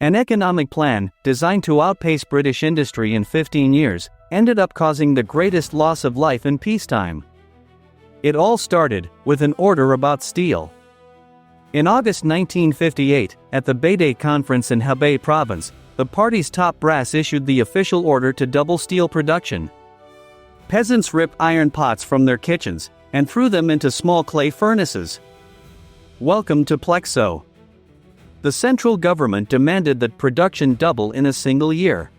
An economic plan, designed to outpace British industry in 15 years, ended up causing the greatest loss of life in peacetime. It all started with an order about steel. In August 1958, at the Baide Conference in Hebei province, the party's top brass issued the official order to double steel production. Peasants ripped iron pots from their kitchens and threw them into small clay furnaces. Welcome to Plexo. The central government demanded that production double in a single year.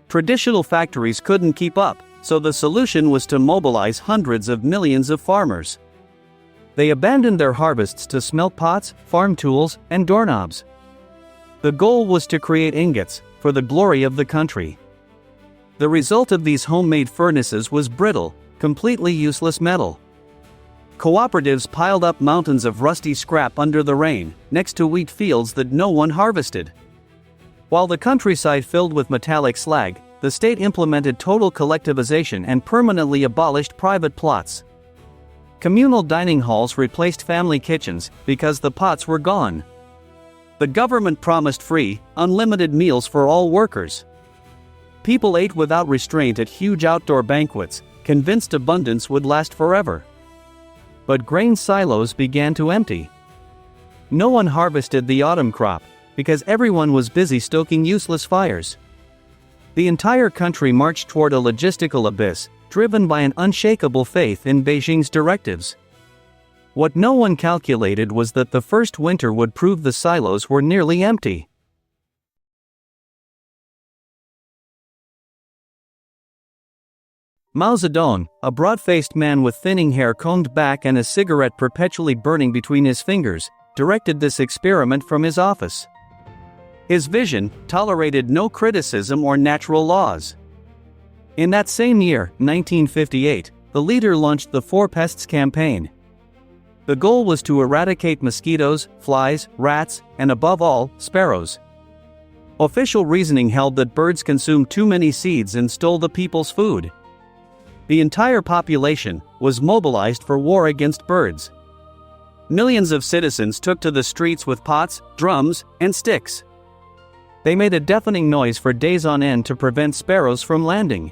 Traditional factories couldn't keep up, so the solution was to mobilize hundreds of millions of farmers. They abandoned their harvests to smelt pots, farm tools, and doorknobs. The goal was to create ingots, for the glory of the country. The result of these homemade furnaces was brittle, completely useless metal. Cooperatives piled up mountains of rusty scrap under the rain, next to wheat fields that no one harvested. While the countryside filled with metallic slag, the state implemented total collectivization and permanently abolished private plots. Communal dining halls replaced family kitchens because the pots were gone. The government promised free, unlimited meals for all workers. People ate without restraint at huge outdoor banquets, convinced abundance would last forever. But grain silos began to empty. No one harvested the autumn crop, because everyone was busy stoking useless fires. The entire country marched toward a logistical abyss, driven by an unshakable faith in Beijing's directives. What no one calculated was that the first winter would prove the silos were nearly empty. Mao Zedong, a broad-faced man with thinning hair combed back and a cigarette perpetually burning between his fingers, directed this experiment from his office. His vision tolerated no criticism or natural laws. In that same year, 1958, the leader launched the Four Pests campaign. The goal was to eradicate mosquitoes, flies, rats, and above all, sparrows. Official reasoning held that birds consumed too many seeds and stole the people's food. The entire population was mobilized for war against birds. Millions of citizens took to the streets with pots, drums, and sticks. They made a deafening noise for days on end to prevent sparrows from landing.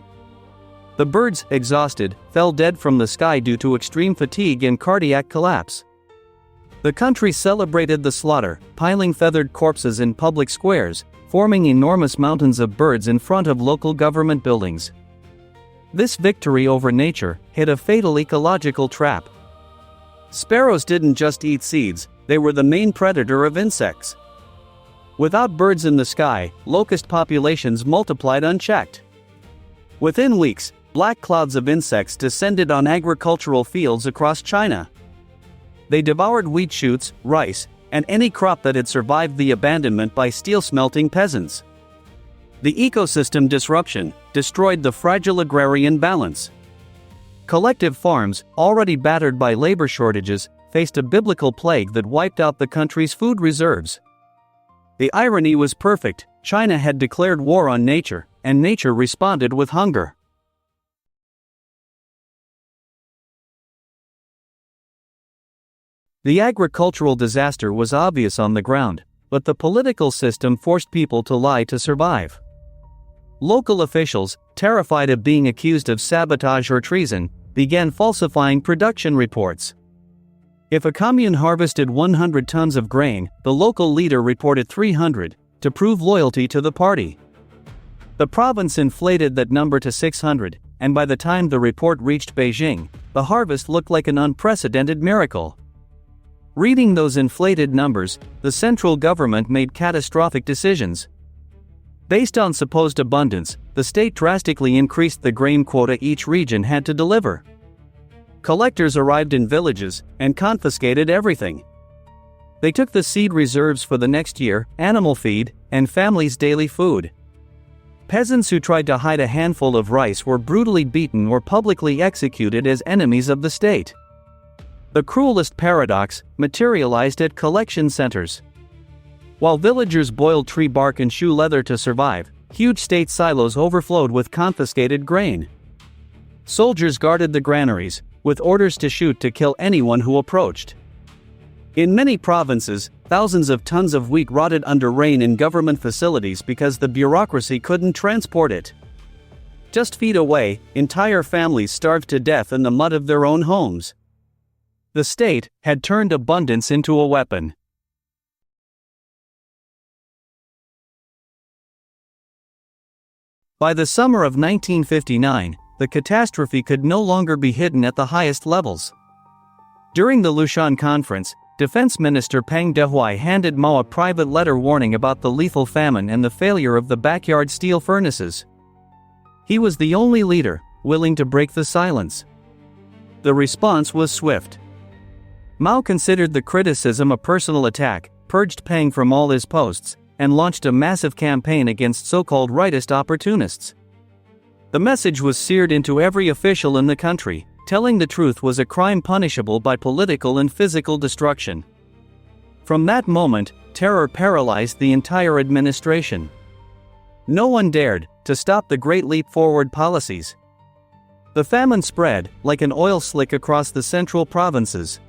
The birds, exhausted, fell dead from the sky due to extreme fatigue and cardiac collapse. The country celebrated the slaughter, piling feathered corpses in public squares, forming enormous mountains of birds in front of local government buildings. This victory over nature hit a fatal ecological trap. Sparrows didn't just eat seeds, they were the main predator of insects. Without birds in the sky, locust populations multiplied unchecked. Within weeks, black clouds of insects descended on agricultural fields across China. They devoured wheat shoots, rice, and any crop that had survived the abandonment by steel-smelting peasants. The ecosystem disruption destroyed the fragile agrarian balance. Collective farms, already battered by labor shortages, faced a biblical plague that wiped out the country's food reserves. The irony was perfect: China had declared war on nature, and nature responded with hunger. The agricultural disaster was obvious on the ground, but the political system forced people to lie to survive. Local officials, terrified of being accused of sabotage or treason, began falsifying production reports. If a commune harvested 100 tons of grain, the local leader reported 300, to prove loyalty to the party. The province inflated that number to 600, and by the time the report reached Beijing, the harvest looked like an unprecedented miracle. Reading those inflated numbers, the central government made catastrophic decisions. Based on supposed abundance, the state drastically increased the grain quota each region had to deliver. Collectors arrived in villages and confiscated everything. They took the seed reserves for the next year, animal feed, and families' daily food. Peasants who tried to hide a handful of rice were brutally beaten or publicly executed as enemies of the state. The cruelest paradox materialized at collection centers. While villagers boiled tree bark and shoe leather to survive, huge state silos overflowed with confiscated grain. Soldiers guarded the granaries, with orders to shoot to kill anyone who approached. In many provinces, Thousands of tons of wheat rotted under rain in government facilities because the bureaucracy couldn't transport it. Just feet away, entire families starved to death in the mud of their own homes. The state had turned abundance into a weapon. By the summer of 1959, the catastrophe could no longer be hidden at the highest levels. During the Lushan Conference, Defense Minister Peng Dehuai handed Mao a private letter warning about the lethal famine and the failure of the backyard steel furnaces. He was the only leader willing to break the silence. The response was swift. Mao considered the criticism a personal attack, purged Peng from all his posts, and launched a massive campaign against so-called rightist opportunists. The message was seared into every official in the country. Telling the truth was a crime punishable by political and physical destruction. From that moment, terror paralyzed the entire administration. No one dared to stop the Great Leap Forward policies. The famine spread like an oil slick across the central provinces.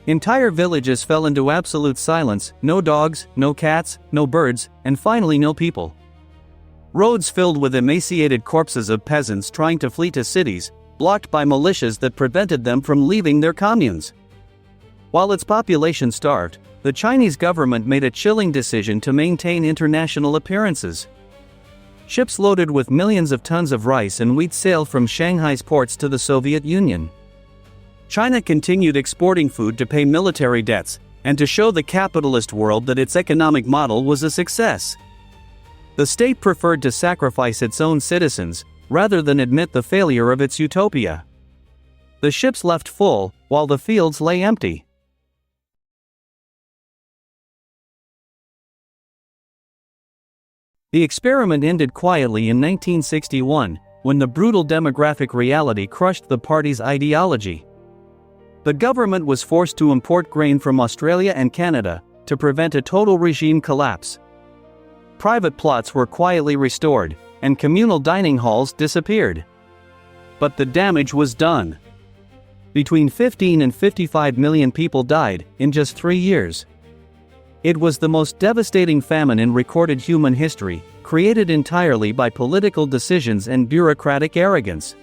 Entire villages fell into absolute silence, no dogs, no cats, no birds, and finally no people. Roads filled with emaciated corpses of peasants trying to flee to cities, blocked by militias that prevented them from leaving their communes. While its population starved, the Chinese government made a chilling decision to maintain international appearances. Ships loaded with millions of tons of rice and wheat sailed from Shanghai's ports to the Soviet Union. China continued exporting food to pay military debts, and to show the capitalist world that its economic model was a success. The state preferred to sacrifice its own citizens, rather than admit the failure of its utopia. The ships left full, while the fields lay empty. The experiment ended quietly in 1961, when the brutal demographic reality crushed the party's ideology. The government was forced to import grain from Australia and Canada, to prevent a total regime collapse. Private plots were quietly restored, and communal dining halls disappeared. But the damage was done. Between 15 and 55 million people died in just 3 years. It was the most devastating famine in recorded human history, created entirely by political decisions and bureaucratic arrogance.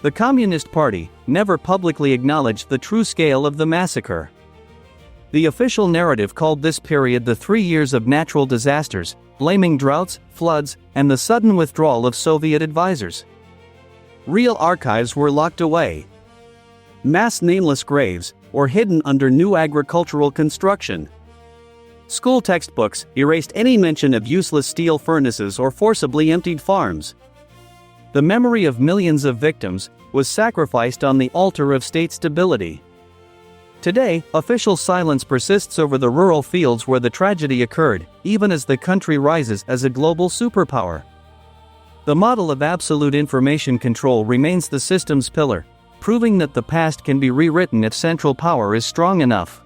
The Communist Party never publicly acknowledged the true scale of the massacre. The official narrative called this period the 3 years of natural disasters, blaming droughts, floods, and the sudden withdrawal of Soviet advisors. Real archives were locked away. Mass nameless graves were hidden under new agricultural construction. School textbooks erased any mention of useless steel furnaces or forcibly emptied farms. The memory of millions of victims was sacrificed on the altar of state stability. Today, official silence persists over the rural fields where the tragedy occurred, even as the country rises as a global superpower. The model of absolute information control remains the system's pillar, proving that the past can be rewritten if central power is strong enough.